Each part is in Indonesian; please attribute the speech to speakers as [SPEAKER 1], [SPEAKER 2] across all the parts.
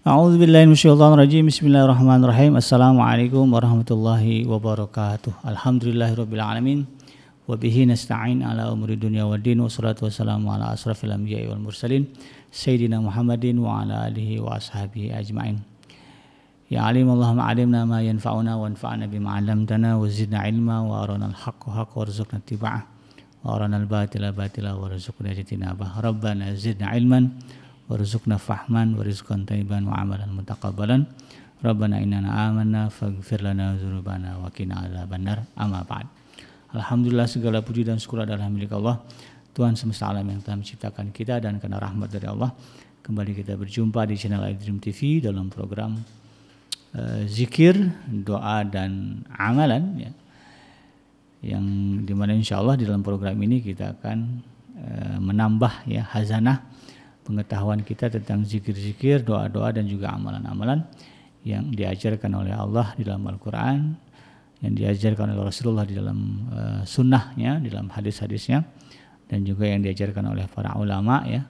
[SPEAKER 1] A'udzubillahi minasyaitonirrajim. Bismillahirrahmanirrahim. Assalamualaikum warahmatullahi wabarakatuh. Alhamdulillahirabbil alamin. Wa bihi nasta'in ala umuri dunya waddin. Wassalatu wassalamu ala asrafil anbiya'i wal mursalin sayyidina Muhammadin wa ala alihi wa ashabihi ajmain. Ya alim Allahumma alimna ma yanfa'una wa anfa'na bima 'allamtana wa zidna ilma wa arana al-haqqa haqqan warzuqna ittiba'ah wa arana al-batila batila warzuqna ijtinabah. Rabbana zidna ilman warzuqna fahman warizqan thayyiban wa amalan mutaqabbalan. Rabbana innana amanna faghfir lana dzunubana wa qina adzabannar. Amma ba'd. Alhamdulillah, segala puji dan syukur adalah milik Allah, Tuhan semesta alam yang telah menciptakan kita, dan karena rahmat dari Allah kembali kita berjumpa di channel iDream TV dalam program zikir, doa dan amalan, ya, yang dimana insyaallah di dalam program ini kita akan menambah, ya, hazanah pengetahuan kita tentang zikir-zikir, doa-doa dan juga amalan-amalan yang diajarkan oleh Allah di dalam Al-Quran, yang diajarkan oleh Rasulullah di dalam sunnahnya, di dalam hadis-hadisnya, dan juga yang diajarkan oleh para ulama, ya,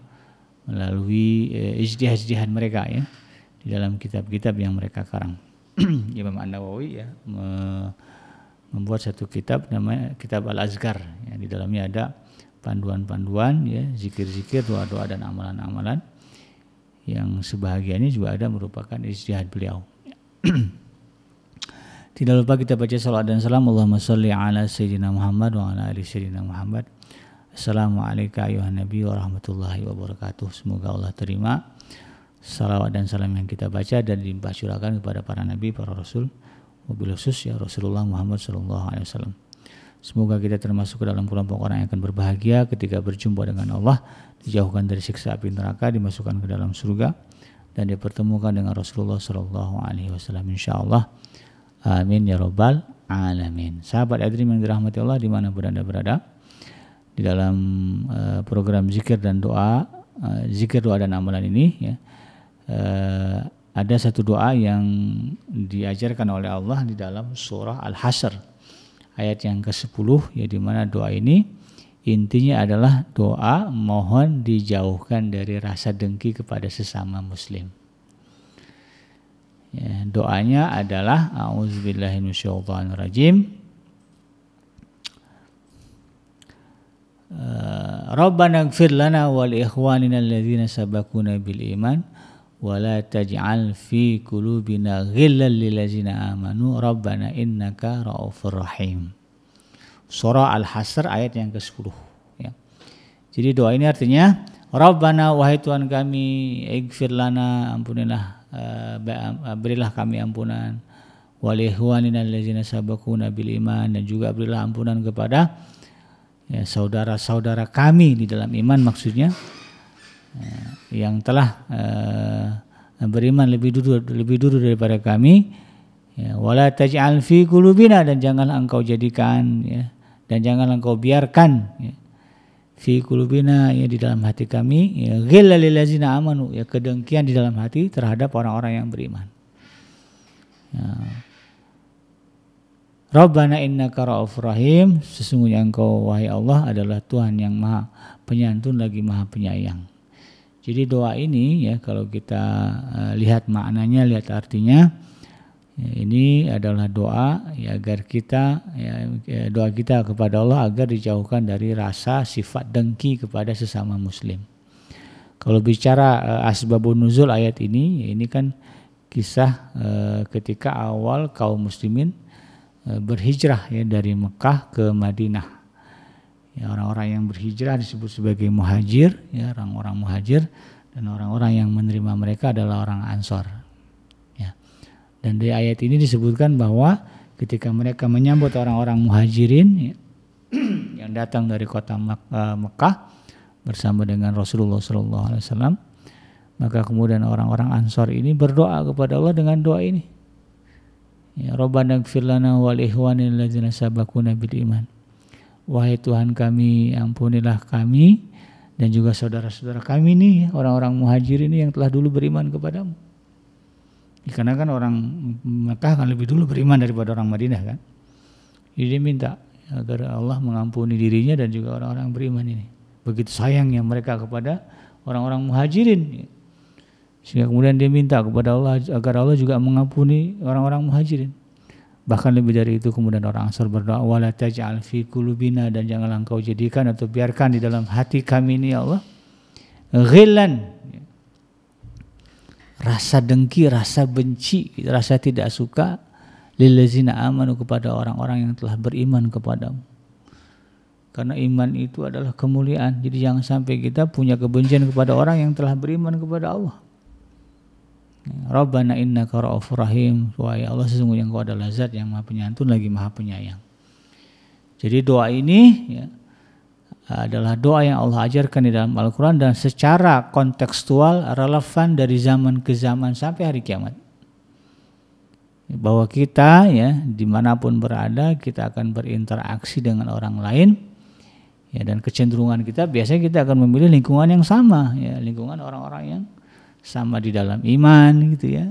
[SPEAKER 1] melalui ijtihad mereka, ya, di dalam kitab-kitab yang mereka karang. Imam An-Nawawi, ya, membuat satu kitab namanya Kitab Al-Azkar, ya, di dalamnya ada panduan-panduan, ya, zikir-zikir, doa-doa dan amalan-amalan yang sebahagiannya juga ada merupakan ijtihad beliau. Tidak lupa kita baca salawat dan salam. Allahumma sholli ala sayyidina Muhammad wa ala ali sayyidina Muhammad. Assalamualaikum ayuhan nabi wa rahmatullahi wabarakatuh. Semoga Allah terima salawat dan salam yang kita baca dan dilimpahcurahkan kepada para nabi, para rasul, wabil khusus ya Rasulullah Muhammad sallallahu alaihi wasallam. Semoga kita termasuk ke dalam kelompok orang yang akan berbahagia ketika berjumpa dengan Allah, dijauhkan dari siksa api neraka, dimasukkan ke dalam surga, dan dipertemukan dengan Rasulullah sallallahu alaihi wasallam insyaallah. Amin ya rabbal alamin. Sahabat iDream yang dirahmati Allah dimanapun Anda berada, di dalam program zikir dan doa, zikir, doa dan amalan ini, ya, ada satu doa yang diajarkan oleh Allah di dalam surah Al-Hasyr ayat yang ke-10, ya, di mana doa ini intinya adalah doa mohon dijauhkan dari rasa dengki kepada sesama muslim. Ya, doanya adalah a'udzubillahi minasyaitonirrajim. Rabbana ighfir lana wa li ikhwanina alladzina sabaquna bil iman wa la taj'al fi qulubina ghillan lil ladzina amanu rabbana innaka ra'ufur rahim. Surah Al-Hasyr ayat yang ke-10, ya. Jadi doa ini artinya, Rabbana, wahai Tuhan kami, ighfir lana, ampunilah, berilah kami ampunan, wa li ikhwanina alladzina sabaquna bil iman, dan juga berilah ampunan kepada, ya, saudara-saudara kami di dalam iman, maksudnya yang telah beriman lebih dulu daripada kami, ya, wala taj'al fi qulubina, dan janganlah engkau jadikan, ya, dan janganlah engkau biarkan, ya, fi qulubina, ya, di dalam hati kami, ya, ghillal lil ladzina amanu, ya, kedengkian di dalam hati terhadap orang-orang yang beriman. Ya. Rabbana innaka ra'ufur rahim, sesungguhnya engkau wahai Allah adalah Tuhan yang maha penyantun lagi maha penyayang. Jadi doa ini, ya, kalau kita lihat maknanya, lihat artinya, ya, ini adalah doa, ya, agar kita, ya, doa kita kepada Allah agar dijauhkan dari rasa sifat dengki kepada sesama muslim. Kalau bicara asbabun nuzul ayat ini, ya, ini kan kisah ketika awal kaum muslimin berhijrah, ya, dari Mekah ke Madinah. Ya, orang-orang yang berhijrah disebut sebagai muhajir, ya, orang-orang muhajir, dan orang-orang yang menerima mereka adalah orang Ansor. Ya. Dan di ayat ini disebutkan bahwa ketika mereka menyambut orang-orang muhajirin, ya, yang datang dari kota Mekah bersama dengan Rasulullah SAW, maka kemudian orang-orang Ansor ini berdoa kepada Allah dengan doa ini. Ya, Rabbana ighfir lana wa li ikhwanina alladzina sabaquna bil iman. Wahai Tuhan kami, ampunilah kami dan juga saudara-saudara kami nih, orang-orang muhajir ini yang telah dulu beriman kepadamu. Karena kan orang Mekah kan lebih dulu beriman daripada orang Madinah, kan. Jadi dia minta agar Allah mengampuni dirinya dan juga orang-orang beriman ini. Begitu sayangnya mereka kepada orang-orang muhajirin, Sehingga kemudian dia minta kepada Allah agar Allah juga mengampuni orang-orang muhajirin. Bahkan lebih dari itu kemudian orang Ansar berdoa, wala taj'al fi qulubina, dan janganlah engkau jadikan atau biarkan di dalam hati kami ini ya Allah ghillan, rasa dengki, rasa benci, rasa tidak suka lillazina amanu, kepada orang-orang yang telah beriman kepadamu. Karena iman itu adalah kemuliaan. Jadi jangan sampai kita punya kebencian kepada orang yang telah beriman kepada Allah. Rabbana innaka ra'ufur rahim. Wahai Allah, sesungguhnya Engkau adalah zat yang maha penyantun lagi maha penyayang. Jadi doa ini ya, adalah doa yang Allah ajarkan di dalam Al-Quran dan secara kontekstual relevan dari zaman ke zaman sampai hari kiamat. Bahwa kita ya dimanapun berada kita akan berinteraksi dengan orang lain ya, dan kecenderungan kita biasanya kita akan memilih lingkungan yang sama ya, lingkungan orang-orang yang sama di dalam iman gitu ya.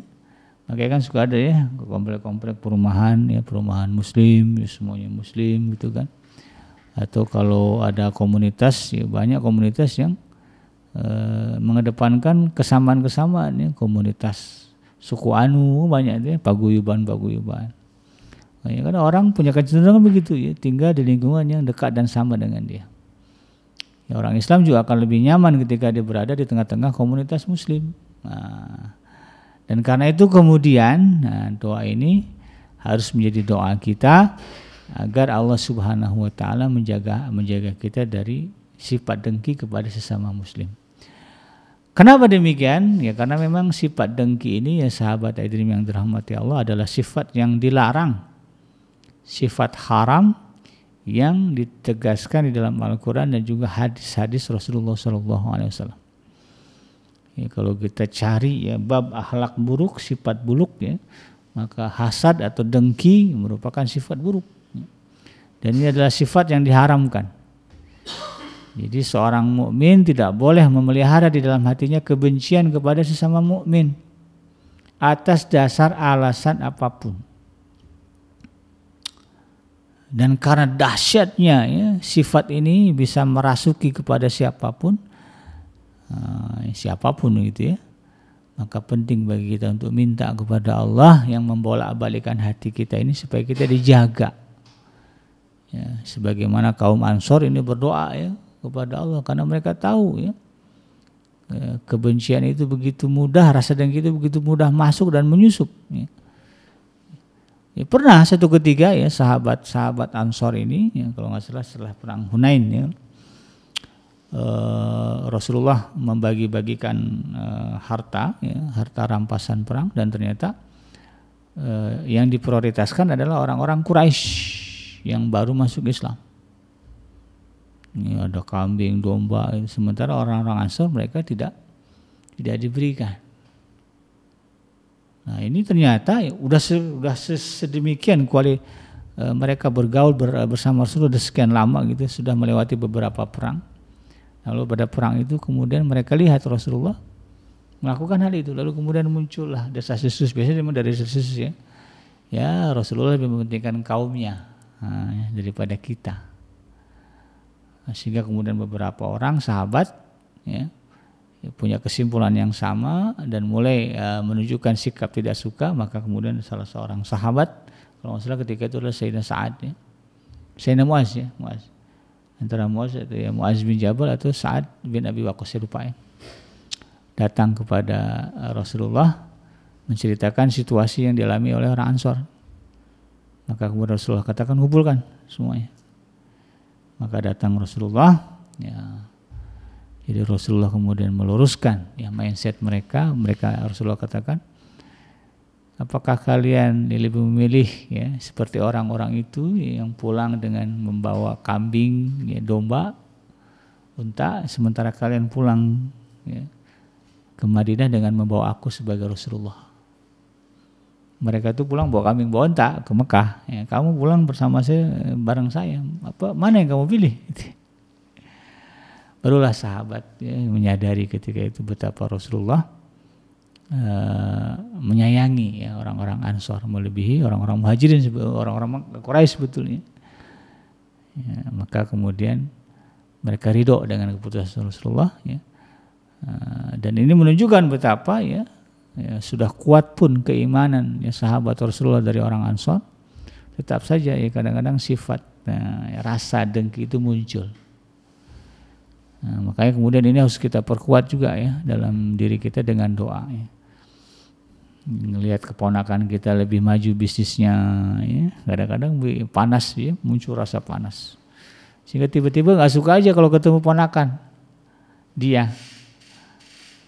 [SPEAKER 1] Makanya kan suka ada ya komplek-komplek perumahan ya, perumahan muslim ya, semuanya muslim gitu kan. Atau kalau ada komunitas ya, banyak komunitas yang mengedepankan kesamaan-kesamaan ya, komunitas suku Anu banyak itu ya, paguyuban. Ya, karena orang punya kecenderungan begitu ya, tinggal di lingkungan yang dekat dan sama dengan dia. Ya, orang Islam juga akan lebih nyaman ketika dia berada di tengah-tengah komunitas Muslim. Nah, dan karena itu kemudian doa ini harus menjadi doa kita agar Allah Subhanahu Wa Taala menjaga kita dari sifat dengki kepada sesama Muslim. Kenapa demikian? Ya karena memang sifat dengki ini ya sahabat Aidrim yang dirahmati Allah adalah sifat yang dilarang, sifat haram yang ditegaskan di dalam Al-Quran dan juga hadis-hadis Rasulullah SAW. Ya, kalau kita cari ya bab akhlak buruk, sifat buruk ya, maka hasad atau dengki merupakan sifat buruk. Dan ini adalah sifat yang diharamkan. Jadi seorang mukmin tidak boleh memelihara di dalam hatinya kebencian kepada sesama mukmin atas dasar alasan apapun. Dan karena dahsyatnya ya, sifat ini bisa merasuki kepada siapapun gitu ya. Maka penting bagi kita untuk minta kepada Allah yang membolak-balikan hati kita ini supaya kita dijaga. Ya, sebagaimana kaum Ansor ini berdoa ya kepada Allah karena mereka tahu ya, kebencian itu begitu mudah, rasa dengki itu begitu mudah masuk dan menyusup ya. Ya, pernah satu ketika ya sahabat Ansor ini ya, kalau nggak salah setelah perang Hunain ya, Rasulullah membagi-bagikan harta rampasan perang dan ternyata yang diprioritaskan adalah orang-orang Quraisy yang baru masuk Islam. Ini ada kambing, domba, sementara orang-orang Ansor mereka tidak diberikan. Nah ini ternyata ya, udah sedemikian mereka bergaul bersama Rasulullah sekian lama gitu, sudah melewati beberapa perang. Lalu pada perang itu kemudian mereka lihat Rasulullah melakukan hal itu, lalu kemudian muncullah desas-desus, biasanya dari desas-desus ya. Ya Rasulullah lebih mementingkan kaumnya daripada kita. Sehingga kemudian beberapa orang sahabat ya, punya kesimpulan yang sama dan mulai menunjukkan sikap tidak suka. Maka kemudian salah seorang sahabat, kalau nggak salah ketika itu adalah Sayyidina Sa'ad ya, Sayyidina Muaz ya, antara Muaz itu ya, Muaz bin Jabal atau Sa'ad bin Abi Waqqas, saya lupa ya, datang kepada Rasulullah menceritakan situasi yang dialami oleh orang Ansor. Maka kemudian Rasulullah katakan kumpulkan semuanya. Maka datang Rasulullah ya. Jadi Rasulullah kemudian meluruskan ya mindset mereka Rasulullah katakan, apakah kalian lebih memilih ya seperti orang-orang itu yang pulang dengan membawa kambing ya, domba, unta, sementara kalian pulang ya, ke Madinah dengan membawa aku sebagai Rasulullah. Mereka itu pulang bawa kambing, bawa unta ke Mekah. Ya, kamu pulang bersama saya, bareng saya. Mana yang kamu pilih? Barulah sahabat ya, menyadari ketika itu betapa Rasulullah menyayangi ya, orang-orang Ansor melebihi orang-orang Muhajirin, orang-orang Quraisy sebetulnya. Ya, maka kemudian mereka ridho dengan keputusan Rasulullah. Ya. Dan ini menunjukkan betapa ya sudah kuat pun keimanan ya sahabat Rasulullah dari orang Ansor, tetap saja ya kadang-kadang sifat rasa dengki itu muncul. Makanya kemudian ini harus kita perkuat juga ya dalam diri kita dengan doa ya. Ngelihat keponakan kita lebih maju bisnisnya ya, kadang-kadang panas ya, muncul rasa panas. Sehingga tiba-tiba nggak suka aja kalau ketemu ponakan dia.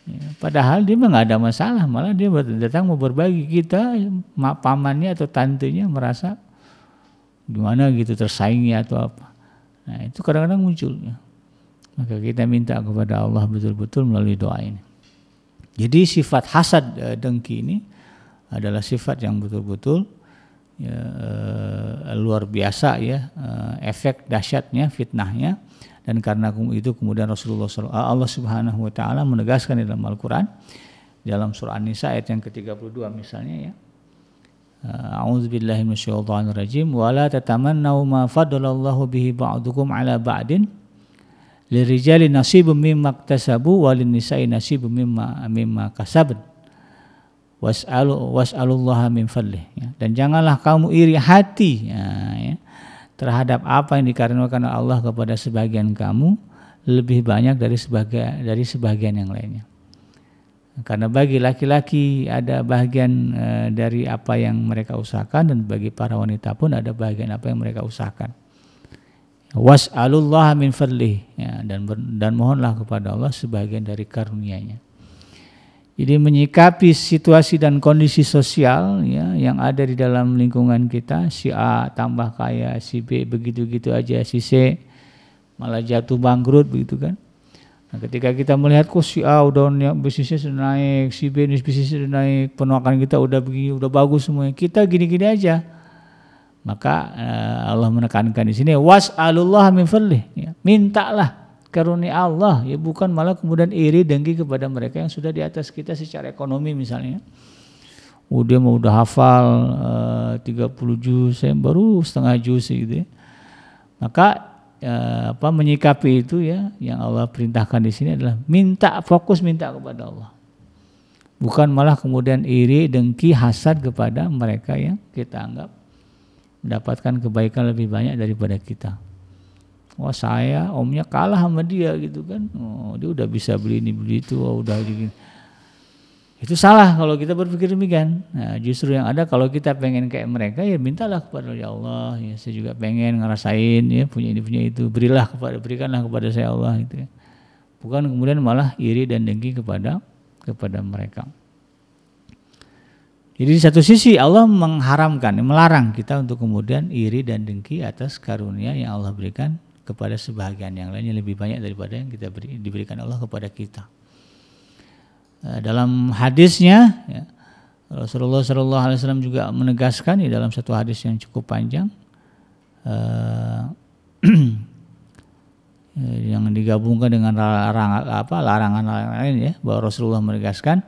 [SPEAKER 1] Ya, padahal dia mah nggak ada masalah, malah dia datang mau berbagi, kita pamannya atau tantenya merasa gimana gitu tersaingi atau apa. Nah itu kadang-kadang muncul ya. Maka kita minta kepada Allah betul-betul melalui doa ini. Jadi sifat hasad dengki ini adalah sifat yang betul-betul ya, luar biasa ya, efek dahsyatnya, fitnahnya. Dan karena itu kemudian Allah Subhanahu wa taala menegaskan di dalam Al-Qur'an dalam surah An-Nisa ayat yang ke-32 misalnya ya. A'udzubillahi minasyaitonirrajim wa la tatamannaw ma faddalallahu bihi ba'dukum 'ala ba'din lirijali nasibum mimma iktasabu walin-nisa'i nasibum mimma kasabun was'alullaha min fadlih ya. Dan janganlah kamu iri hati ya, terhadap apa yang dikarenakan Allah kepada sebagian kamu lebih banyak dari sebagian yang lainnya. Karena bagi laki-laki ada bagian dari apa yang mereka usahakan, dan bagi para wanita pun ada bagian apa yang mereka usahakan. Was'alullaha min fadlih ya, dan mohonlah kepada Allah sebagian dari karunia-Nya. Jadi menyikapi situasi dan kondisi sosial ya, yang ada di dalam lingkungan kita, si A tambah kaya, si B begitu-gitu aja, si C malah jatuh bangkrut begitu kan. Nah, ketika kita melihat kok si A udah bisnisnya sudah naik, si B bisnisnya sudah naik, penolakan kita udah begini, udah bagus semuanya, kita gini-gini aja. Maka Allah menekankan di sini was'alullaha min fadlih ya, mintalah karunia Allah ya, bukan malah kemudian iri dengki kepada mereka yang sudah di atas kita secara ekonomi misalnya. Dia mau udah hafal 30 juz, saya baru setengah juz gitu ya. Maka menyikapi itu ya, yang Allah perintahkan di sini adalah fokus minta kepada Allah. Bukan malah kemudian iri, dengki, hasad kepada mereka yang kita anggap mendapatkan kebaikan lebih banyak daripada kita. Wah saya omnya kalah sama dia gitu kan, dia udah bisa beli ini beli itu, udah gini. Itu salah kalau kita berpikir demikian. Nah, justru yang ada kalau kita pengen kayak mereka ya mintalah kepada Allah ya, saya juga pengen ngerasain ya punya ini punya itu, berikanlah kepada saya Allah gitu ya. Bukan kemudian malah iri dan dengki kepada mereka. Jadi di satu sisi Allah mengharamkan, melarang kita untuk kemudian iri dan dengki atas karunia yang Allah berikan kepada sebahagian yang lainnya lebih banyak daripada yang diberikan Allah kepada kita. Dalam hadisnya ya, Rasulullah SAW juga menegaskan di dalam satu hadis yang cukup panjang yang digabungkan dengan larangan lain ya, bahwa Rasulullah menegaskan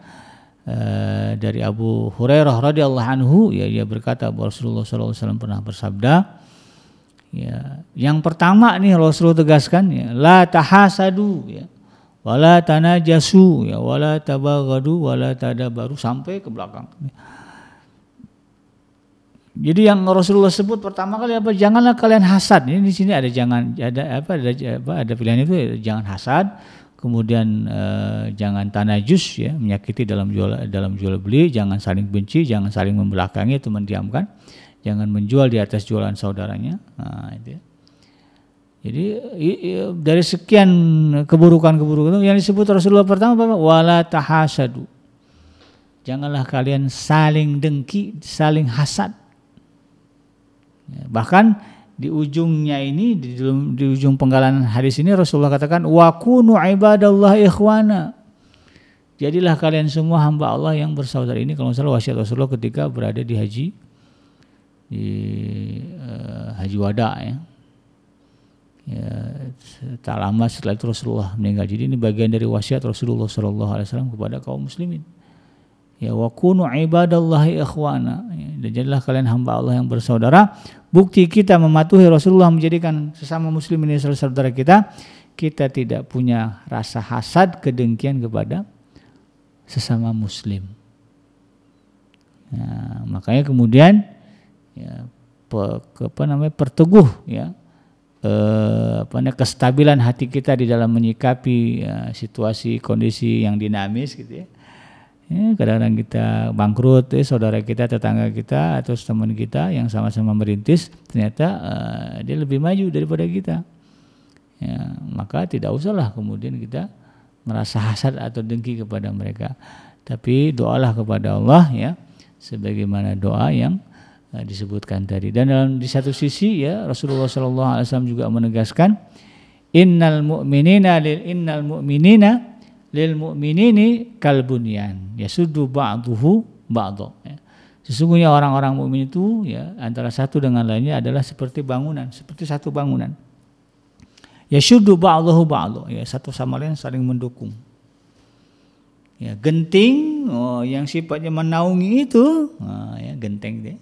[SPEAKER 1] dari Abu Hurairah radhiyallahu anhu ya, dia berkata bahwa Rasulullah SAW pernah bersabda ya, yang pertama nih Rasulullah tegaskan ya, la tahasadu ya, wala tanajasu ya, wala tabaghadu wala tadabaru, sampai ke belakang. Jadi yang Rasulullah sebut pertama kali apa? Janganlah kalian hasad. Ini di sini ada ada pilihan itu, jangan hasad, kemudian jangan tanajus ya, menyakiti dalam jual beli, jangan saling benci, jangan saling membelakangi atau mendiamkan. Jangan menjual di atas jualan saudaranya. Nah, itu. Jadi dari sekian keburukan yang disebut Rasulullah pertama apa? Wala tahasadu. Janganlah kalian saling dengki, saling hasad. Ya, bahkan di ujungnya ini di ujung penggalan hadis ini Rasulullah katakan wa kunu ibadallah ikhwana. Jadilah kalian semua hamba Allah yang bersaudara. Ini kalau salah wasiat Rasulullah ketika berada di haji wada ya. Tak lama setelah itu Rasulullah meninggal. Jadi ini bagian dari wasiat Rasulullah SAW kepada kaum muslimin. Ya wa kunu ibadallahi ikhwana. Dan jadilah kalian hamba Allah yang bersaudara. Bukti kita mematuhi Rasulullah menjadikan sesama muslim ini saudara kita. kita tidak punya rasa hasad, kedengkian kepada sesama muslim. Nah, makanya kemudian ya, perteguh ya kestabilan hati kita di dalam menyikapi situasi kondisi yang dinamis gitu ya. Kadang-kadang kita bangkrut, saudara kita, tetangga kita, atau teman kita yang sama-sama merintis, ternyata dia lebih maju daripada kita. Ya, maka tidak usahlah kemudian kita merasa hasad atau dengki kepada mereka. Tapi doalah kepada Allah ya, sebagaimana doa yang disebutkan tadi. Dan di satu sisi ya Rasulullah SAW juga menegaskan, innal mu'minina lil mu'minini kalbunyan yasuddu ba'duhu ba'dha. Sesungguhnya orang-orang mukmin itu ya antara satu dengan lainnya adalah seperti bangunan, seperti satu bangunan. Yasuddu ba'duhu ba'dha, ya satu sama lain saling mendukung. Ya, genting yang sifatnya menaungi itu, ya genteng deh.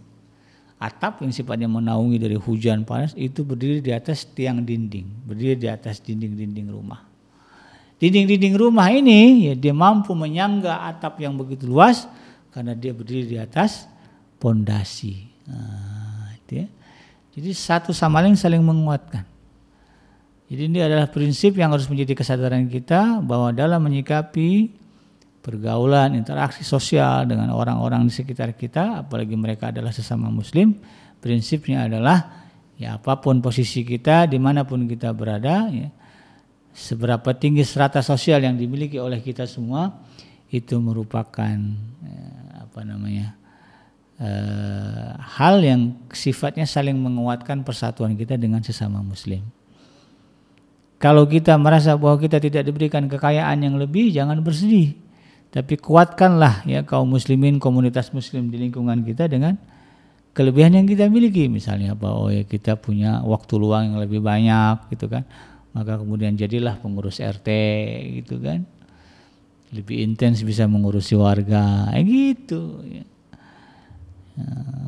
[SPEAKER 1] Atap yang sifatnya menaungi dari hujan panas itu berdiri di atas tiang dinding, berdiri di atas dinding-dinding rumah. Dinding-dinding rumah ini ya dia mampu menyangga atap yang begitu luas karena dia berdiri di atas pondasi. Ya. Jadi satu sama lain saling menguatkan. Jadi ini adalah prinsip yang harus menjadi kesadaran kita bahwa dalam menyikapi pergaulan, interaksi sosial dengan orang-orang di sekitar kita, apalagi mereka adalah sesama muslim, prinsipnya adalah ya apapun posisi kita, dimanapun kita berada, ya, seberapa tinggi strata sosial yang dimiliki oleh kita semua, itu merupakan hal yang sifatnya saling menguatkan persatuan kita dengan sesama muslim. Kalau kita merasa bahwa kita tidak diberikan kekayaan yang lebih, jangan bersedih. Tapi kuatkanlah ya kaum muslimin, komunitas muslim di lingkungan kita dengan kelebihan yang kita miliki. Misalnya apa? Oh ya kita punya waktu luang yang lebih banyak gitu kan. Maka kemudian jadilah pengurus RT gitu kan. Lebih intens bisa mengurusi warga gitu ya.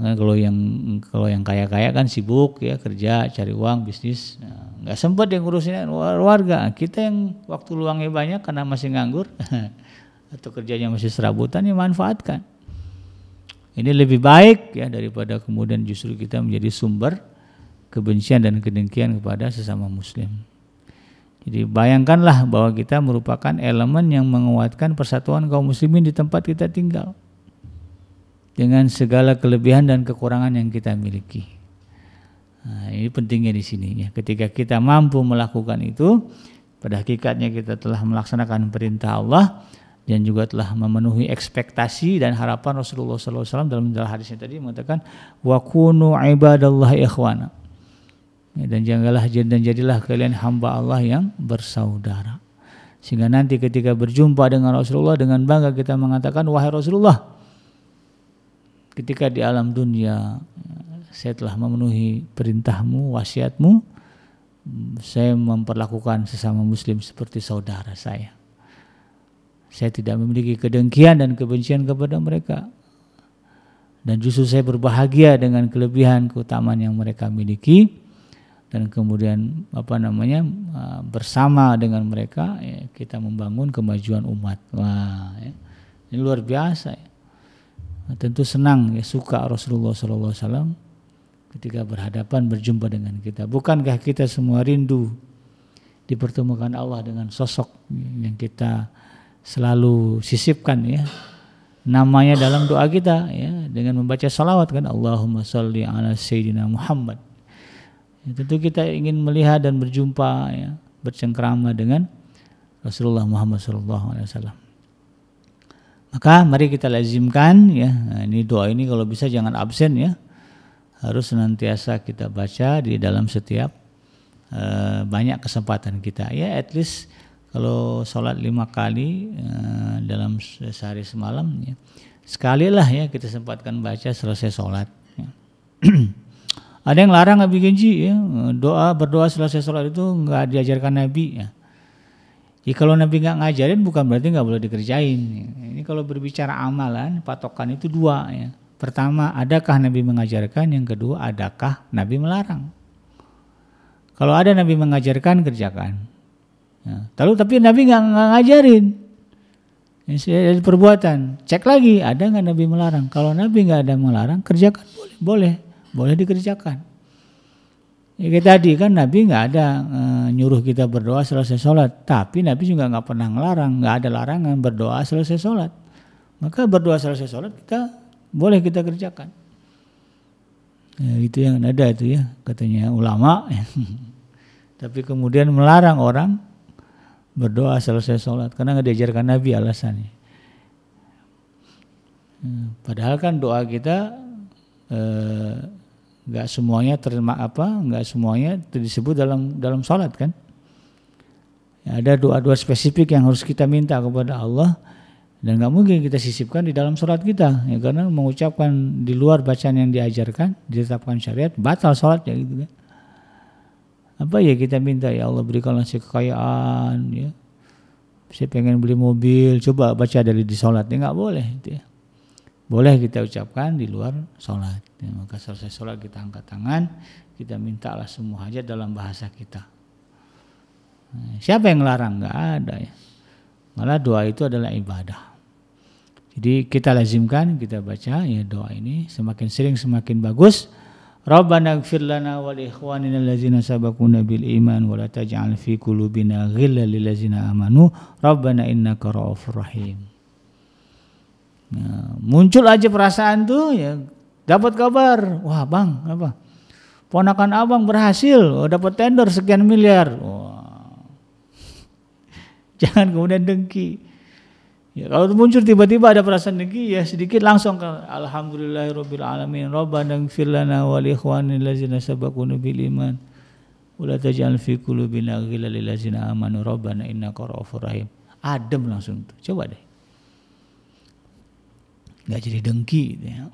[SPEAKER 1] Nah, kalau yang kaya-kaya kan sibuk ya kerja, cari uang, bisnis. Nggak sempat yang ngurusin warga. Kita yang waktu luangnya banyak karena masih nganggur. Atau kerjanya masih serabutan, ya manfaatkan. Ini lebih baik ya daripada kemudian justru kita menjadi sumber kebencian dan kedengkian kepada sesama muslim. Jadi bayangkanlah bahwa kita merupakan elemen yang menguatkan persatuan kaum muslimin di tempat kita tinggal. Dengan segala kelebihan dan kekurangan yang kita miliki. Nah, ini pentingnya di sini ya. Ketika kita mampu melakukan itu, pada hakikatnya kita telah melaksanakan perintah Allah dan juga telah memenuhi ekspektasi dan harapan Rasulullah SAW dalam hadisnya tadi mengatakan wa kunu ibadallahi ikhwana. Dan jadilah kalian hamba Allah yang bersaudara. Sehingga nanti ketika berjumpa dengan Rasulullah dengan bangga kita mengatakan wahai Rasulullah, ketika di alam dunia saya telah memenuhi perintahmu, wasiatmu, saya memperlakukan sesama muslim seperti saudara saya. Saya tidak memiliki kedengkian dan kebencian kepada mereka. Dan justru saya berbahagia dengan kelebihan keutamaan yang mereka miliki. Dan kemudian bersama dengan mereka ya, kita membangun kemajuan umat. Wah, ya. Ini luar biasa ya. Nah, tentu senang ya, suka Rasulullah SAW ketika berhadapan berjumpa dengan kita. Bukankah kita semua rindu dipertemukan Allah dengan sosok yang kita selalu sisipkan ya namanya dalam doa kita ya dengan membaca salawat kan Allahumma sholli ala sayyidina Muhammad. Ya, tentu kita ingin melihat dan berjumpa ya bercengkrama dengan Rasulullah Muhammad SAW. Maka mari kita lazimkan ya. Nah, ini doa ini kalau bisa jangan absen ya. Harus senantiasa kita baca di dalam setiap banyak kesempatan kita ya, at least kalau sholat 5 kali dalam sehari semalam ya, sekali lah ya kita sempatkan baca selesai sholat ya. Ada yang larang Nabi Genji ya, berdoa selesai sholat itu nggak diajarkan Nabi ya. Ya kalau Nabi nggak ngajarin bukan berarti nggak boleh dikerjain ya. Ini kalau berbicara amalan patokan itu 2 ya. Pertama, adakah Nabi mengajarkan? Yang kedua, adakah Nabi melarang? Kalau ada Nabi mengajarkan, kerjakan. Nah, tapi Nabi nggak ngajarin. Ini perbuatan. Cek lagi, ada nggak Nabi melarang? Kalau Nabi nggak ada melarang, kerjakan boleh dikerjakan. Ya, kayak tadi kan Nabi nggak ada nyuruh kita berdoa selesai sholat, tapi Nabi juga nggak pernah ngelarang, nggak ada larangan berdoa selesai sholat. Maka berdoa selesai sholat boleh kita kerjakan. Ya, itu yang ada itu ya, katanya ulama. Tapi kemudian melarang orang berdoa selesai sholat karena nggak diajarkan Nabi alasannya. Padahal kan doa kita nggak semuanya nggak semuanya disebut dalam sholat kan. Ya, ada doa-doa spesifik yang harus kita minta kepada Allah dan nggak mungkin kita sisipkan di dalam sholat kita ya, karena mengucapkan di luar bacaan yang diajarkan ditetapkan syariat batal sholatnya gitu kan. Apa ya kita minta, ya Allah berikanlah saya kekayaan ya, saya pengen beli mobil, coba baca dari di sholat ya, nggak boleh gitu ya. Boleh kita ucapkan di luar sholat ya, maka selesai sholat kita angkat tangan, kita mintalah semua hajat dalam bahasa kita. Nah, siapa yang ngelarang? Nggak ada ya. Malah doa itu adalah ibadah. Jadi kita lazimkan, kita baca ya doa ini semakin sering semakin bagus. Rabbana ighfir lana wa li ikhwanina allazina sabaquna bil iman wa la taj'al fi qulubina ghillan lil ladzina amanu rabbana innaka ra'ufur rahim. Nah, muncul aja perasaan tuh ya, dapat kabar, wah bang apa? Ponakan abang berhasil, dapat tender sekian miliar. Wah. Jangan kemudian dengki. Ya, kalau muncul tiba-tiba ada perasaan dengki ya sedikit langsung ke alhamdulillahirabbil alamin rabbana ighfir lana wa li ikhwanina allazina sabaquna bil iman wa la taj'al fi qulubina ghillan lil ladzina amanu rabbana innaka ra'ufur rahim. Adem langsung tuh. Coba deh. Enggak jadi dengki gitu ya.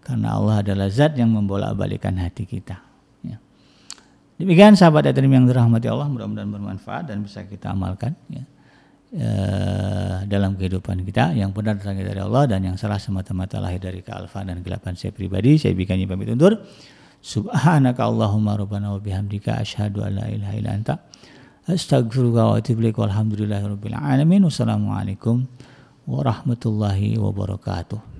[SPEAKER 1] Karena Allah adalah zat yang membolak-balikan hati kita ya. Demikian sahabat yang dirahmati Allah, mudah-mudahan bermanfaat dan bisa kita amalkan ya. Dalam kehidupan kita, yang benar datang dari Allah dan yang salah semata-mata lahir dari kealfaan dan kegelapan saya pribadi. Saya bikin pamit undur. Subhanaka Allahumma rabbana wa bihamdika asyhadu an la ilaha illa anta astaghfiruka wa atubu ilaik. Walhamdulillahirabbil alamin. Wassalamualaikum warahmatullahi wabarakatuh.